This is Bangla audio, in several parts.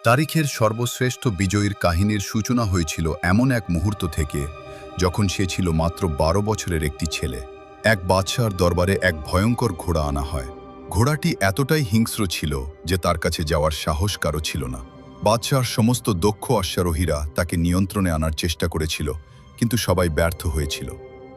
তারিখের সর্বশ্রেষ্ঠ বিজয়ীর কাহিনীর সূচনা হয়েছিল এমন এক মুহূর্ত থেকে, যখন সে ছিল মাত্র ১২ বছরের একটি ছেলে। এক বাদশার দরবারে এক ভয়ঙ্কর ঘোড়া আনা হয়। ঘোড়াটি এতটাই হিংস্র ছিল যে তার কাছে যাওয়ার সাহস কারো ছিল না। বাদশার সমস্ত দক্ষ অশ্বারোহীরা তাকে নিয়ন্ত্রণে আনার চেষ্টা করেছিল, কিন্তু সবাই ব্যর্থ হয়েছিল।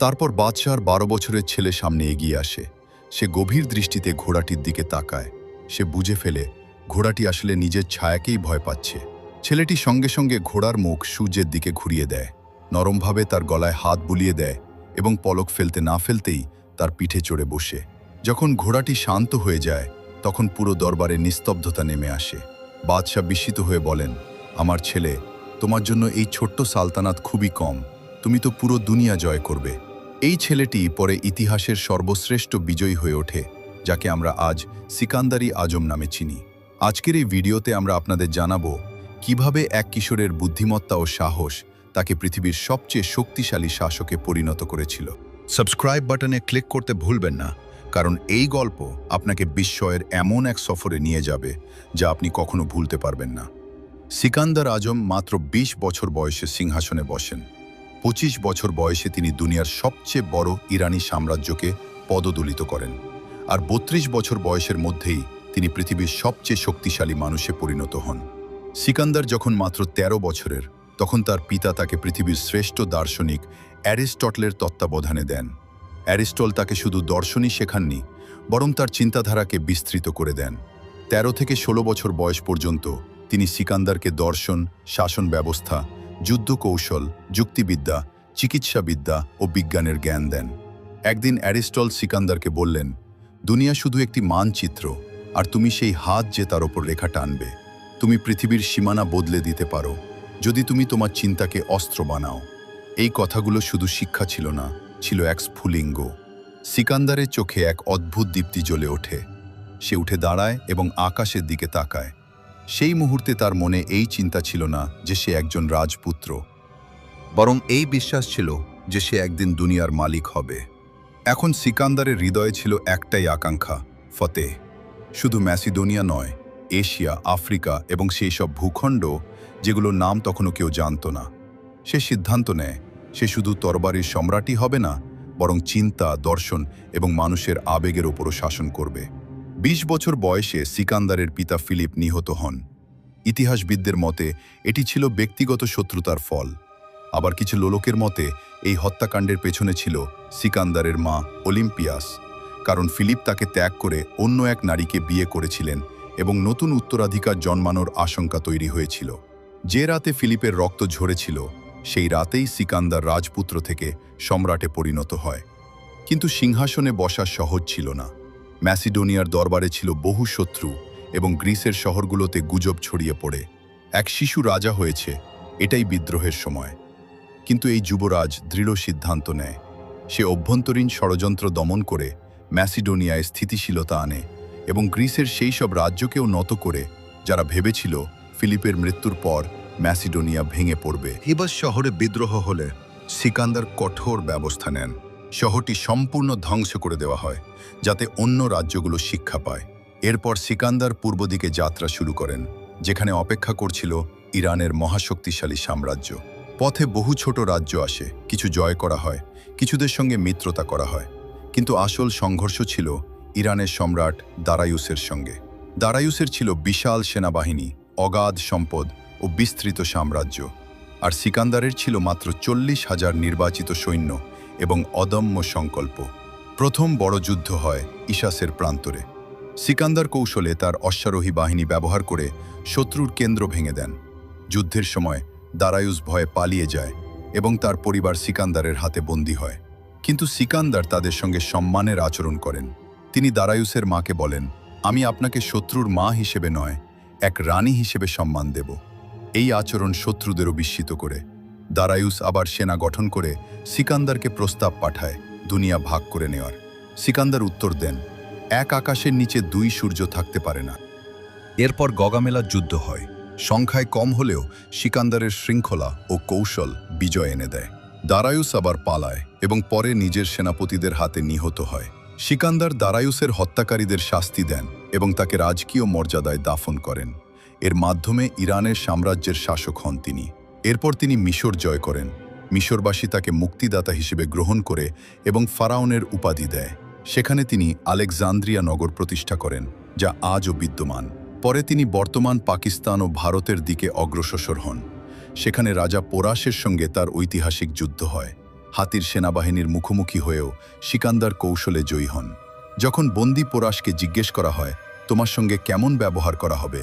তারপর বাদশার ১২ বছরের ছেলে সামনে এগিয়ে আসে। সে গভীর দৃষ্টিতে ঘোড়াটির দিকে তাকায়। সে বুঝে ফেলে ঘোড়াটি আসলে নিজের ছায়াকেই ভয় পাচ্ছে। ছেলেটি সঙ্গে সঙ্গে ঘোড়ার মুখ সূর্যের দিকে ঘুরিয়ে দেয়, নরমভাবে তার গলায় হাত বুলিয়ে দেয় এবং পলক ফেলতে না ফেলতেই তার পিঠে চড়ে বসে। যখন ঘোড়াটি শান্ত হয়ে যায়, তখন পুরো দরবারে নিস্তব্ধতা নেমে আসে। বাদশাহ বিস্মিত হয়ে বলেন, আমার ছেলে, তোমার জন্য এই ছোট্ট সালতানাত খুবই কম, তুমি তো পুরো দুনিয়া জয় করবে। এই ছেলেটি পরে ইতিহাসের সর্বশ্রেষ্ঠ বিজয়ী হয়ে ওঠে, যাকে আমরা আজ সিকান্দারি আজম নামে চিনি। আজকের এই ভিডিওতে আমরা আপনাদের জানাবো কিভাবে এক কিশোরের বুদ্ধিমত্তা ও সাহস তাকে পৃথিবীর সবচেয়ে শক্তিশালী শাসকে পরিণত করেছিল। সাবস্ক্রাইব বাটনে ক্লিক করতে ভুলবেন না, কারণ এই গল্প আপনাকে বিস্ময়ের এমন এক সফরে নিয়ে যাবে যা আপনি কখনো ভুলতে পারবেন না। সিকান্দার আজম মাত্র ২০ বছর বয়সে সিংহাসনে বসেন। ২৫ বছর বয়সে তিনি দুনিয়ার সবচেয়ে বড় ইরানি সাম্রাজ্যকে পদদলিত করেন, আর ৩২ বছর বয়সের মধ্যেই তিনি পৃথিবীর সবচেয়ে শক্তিশালী মানুষে পরিণত হন। সিকান্দার যখন মাত্র ১৩ বছরের, তখন তার পিতা তাকে পৃথিবীর শ্রেষ্ঠ দার্শনিক অ্যারিস্টটলের তত্ত্বাবধানে দেন। অ্যারিস্টল তাকে শুধু দর্শনই শেখাননি, বরং তার চিন্তাধারাকে বিস্তৃত করে দেন। ১৩ থেকে ১৬ বছর বয়স পর্যন্ত তিনি সিকান্দারকে দর্শন, শাসন ব্যবস্থা, যুদ্ধ কৌশল, যুক্তিবিদ্যা, চিকিৎসাবিদ্যা ও বিজ্ঞানের জ্ঞান দেন। একদিন অ্যারিস্টল সিকান্দারকে বললেন, দুনিয়া শুধু একটি মানচিত্র, আর তুমি সেই হাত যে তার ওপর রেখা টানবে। তুমি পৃথিবীর সীমানা বদলে দিতে পারো, যদি তুমি তোমার চিন্তাকে অস্ত্র বানাও। এই কথাগুলো শুধু শিক্ষা ছিল না, ছিল এক স্ফুলিঙ্গ। সিকান্দারের চোখে এক অদ্ভুত দীপ্তি জ্বলে ওঠে। সে উঠে দাঁড়ায় এবং আকাশের দিকে তাকায়। সেই মুহূর্তে তার মনে এই চিন্তা ছিল না যে সে একজন রাজপুত্র, বরং এই বিশ্বাস ছিল যে সে একদিন দুনিয়ার মালিক হবে। এখন সিকান্দারের হৃদয়ে ছিল একটাই আকাঙ্ক্ষা, ফতেহ। শুধু ম্যাসিডোনিয়া নয়, এশিয়া, আফ্রিকা এবং সেই সব ভূখণ্ড যেগুলোর নাম তখনও কেউ জানত না। সে সিদ্ধান্ত নেয় সে শুধু তরবারির সম্রাটই হবে না, বরং চিন্তা, দর্শন এবং মানুষের আবেগের ওপরও শাসন করবে। ২০ বছর বয়সে সিকান্দারের পিতা ফিলিপ নিহত হন। ইতিহাসবিদদের মতে এটি ছিল ব্যক্তিগত শত্রুতার ফল। আবার কিছু লোকের মতে এই হত্যাকাণ্ডের পেছনে ছিল সিকান্দারের মা অলিম্পিয়াস, কারণ ফিলিপ তাকে ত্যাগ করে অন্য এক নারীকে বিয়ে করেছিলেন এবং নতুন উত্তরাধিকার জন্মানোর আশঙ্কা তৈরি হয়েছিল। যে রাতে ফিলিপের রক্ত ঝরেছিল, সেই রাতেই সিকান্দার রাজপুত্র থেকে সম্রাটে পরিণত হয়। কিন্তু সিংহাসনে বসা সহজ ছিল না। ম্যাসিডোনিয়ার দরবারে ছিল বহু শত্রু এবং গ্রিসের শহরগুলোতে গুজব ছড়িয়ে পড়ে এক শিশু রাজা হয়েছে, এটাই বিদ্রোহের সময়। কিন্তু এই যুবরাজ দৃঢ় সিদ্ধান্ত নেয়। সে অভ্যন্তরীণ ষড়যন্ত্র দমন করে ম্যাসিডোনিয়ায় স্থিতিশীলতা আনে এবং গ্রিসের সেই সব রাজ্যকেও নত করে যারা ভেবেছিল ফিলিপের মৃত্যুর পর ম্যাসিডোনিয়া ভেঙে পড়বে। হিবাস শহরে বিদ্রোহ হলে সিকান্দার কঠোর ব্যবস্থা নেন। শহরটি সম্পূর্ণ ধ্বংস করে দেওয়া হয়, যাতে অন্য রাজ্যগুলো শিক্ষা পায়। এরপর সিকান্দার পূর্ব দিকে যাত্রা শুরু করেন, যেখানে অপেক্ষা করছিল ইরানের মহাশক্তিশালী সাম্রাজ্য। পথে বহু ছোট রাজ্য আসে, কিছু জয় করা হয়, কিছুদের সঙ্গে মিত্রতা করা হয়। কিন্তু আসল সংঘর্ষ ছিল ইরানের সম্রাট দারায়ুসের সঙ্গে। দারায়ুসের ছিল বিশাল সেনাবাহিনী, অগাধ সম্পদ ও বিস্তৃত সাম্রাজ্য, আর সিকান্দারের ছিল মাত্র ৪০,০০০ নির্বাচিত সৈন্য এবং অদম্য সংকল্প। প্রথম বড় যুদ্ধ হয় ইশাসের প্রান্তরে। সিকান্দার কৌশলে তার অশ্বারোহী বাহিনী ব্যবহার করে শত্রুর কেন্দ্র ভেঙে দেন। যুদ্ধের সময় দারায়ুস ভয়ে পালিয়ে যায় এবং তার পরিবার সিকান্দারের হাতে বন্দী হয়। কিন্তু সিকান্দার তাদের সঙ্গে সম্মানের আচরণ করেন। তিনি দারায়ুসের মাকে বলেন, আমি আপনাকে শত্রুর মা হিসেবে নয়, এক রানী হিসেবে সম্মান দেব। এই আচরণ শত্রুদেরও বিস্মিত করে। দারায়ুস আবার সেনা গঠন করে সিকান্দারকে প্রস্তাব পাঠায় দুনিয়া ভাগ করে নেওয়ার। সিকান্দার উত্তর দেন, এক আকাশের নিচে দুই সূর্য থাকতে পারে না। এরপর গগামেলার যুদ্ধ হয়। সংখ্যায় কম হলেও সিকান্দারের শৃঙ্খলা ও কৌশল বিজয় এনে দেয়। দারায়ুস আবার পালায় এবং পরে নিজের সেনাপতিদের হাতে নিহত হয়। সিকান্দার দারায়ুসের হত্যাকারীদের শাস্তি দেন এবং তাকে রাজকীয় মর্যাদায় দাফন করেন। এর মাধ্যমে ইরানের সাম্রাজ্যের শাসক হন তিনি। এরপর তিনি মিশর জয় করেন। মিশরবাসী তাকে মুক্তিদাতা হিসেবে গ্রহণ করে এবং ফারাওনের উপাধি দেয়। সেখানে তিনি আলেকজান্দ্রিয়া নগর প্রতিষ্ঠা করেন, যা আজও বিদ্যমান। পরে তিনি বর্তমান পাকিস্তান ও ভারতের দিকে অগ্রসর হন। সেখানে রাজা পোরাসের সঙ্গে তার ঐতিহাসিক যুদ্ধ হয়। হাতির সেনাবাহিনীর মুখোমুখি হয়েও সিকান্দার কৌশলে জয়ী হন। যখন বন্দী পোরাসকে জিজ্ঞেস করা হয়, তোমার সঙ্গে কেমন ব্যবহার করা হবে,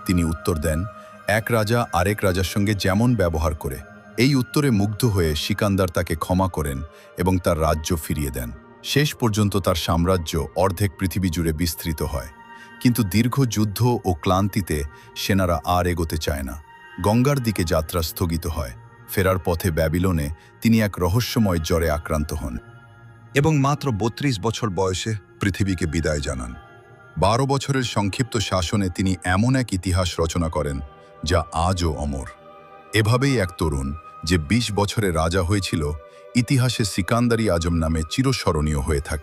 তিনি উত্তর দেন, এক রাজা আরেক রাজার সঙ্গে যেমন ব্যবহার করে। এই উত্তরে মুগ্ধ হয়ে সিকান্দার তাকে ক্ষমা করেন এবং তার রাজ্য ফিরিয়ে দেন। শেষ পর্যন্ত তার সাম্রাজ্য অর্ধেক পৃথিবী জুড়ে বিস্তৃত হয়। কিন্তু দীর্ঘ যুদ্ধ ও ক্লান্তিতে সেনারা আর এগোতে চায় না। গঙ্গার দিকে যাত্রা স্থগিত হয়। ফেরার পথে ব্যাবিলনে তিনি এক রহস্যময় জ্বরে আক্রান্ত হন এবং মাত্র ৩২ বছর বয়সে পৃথিবীকে বিদায় জানান। ১২ বছরের সংক্ষিপ্ত শাসনে তিনি এমন এক ইতিহাস রচনা করেন যা আজও অমর। এভাবেই এক তরুণ যে ২০ বছরে রাজা হয়েছিল, ইতিহাসে সিকান্দারি আজম নামে চিরস্মরণীয় হয়ে থাকে।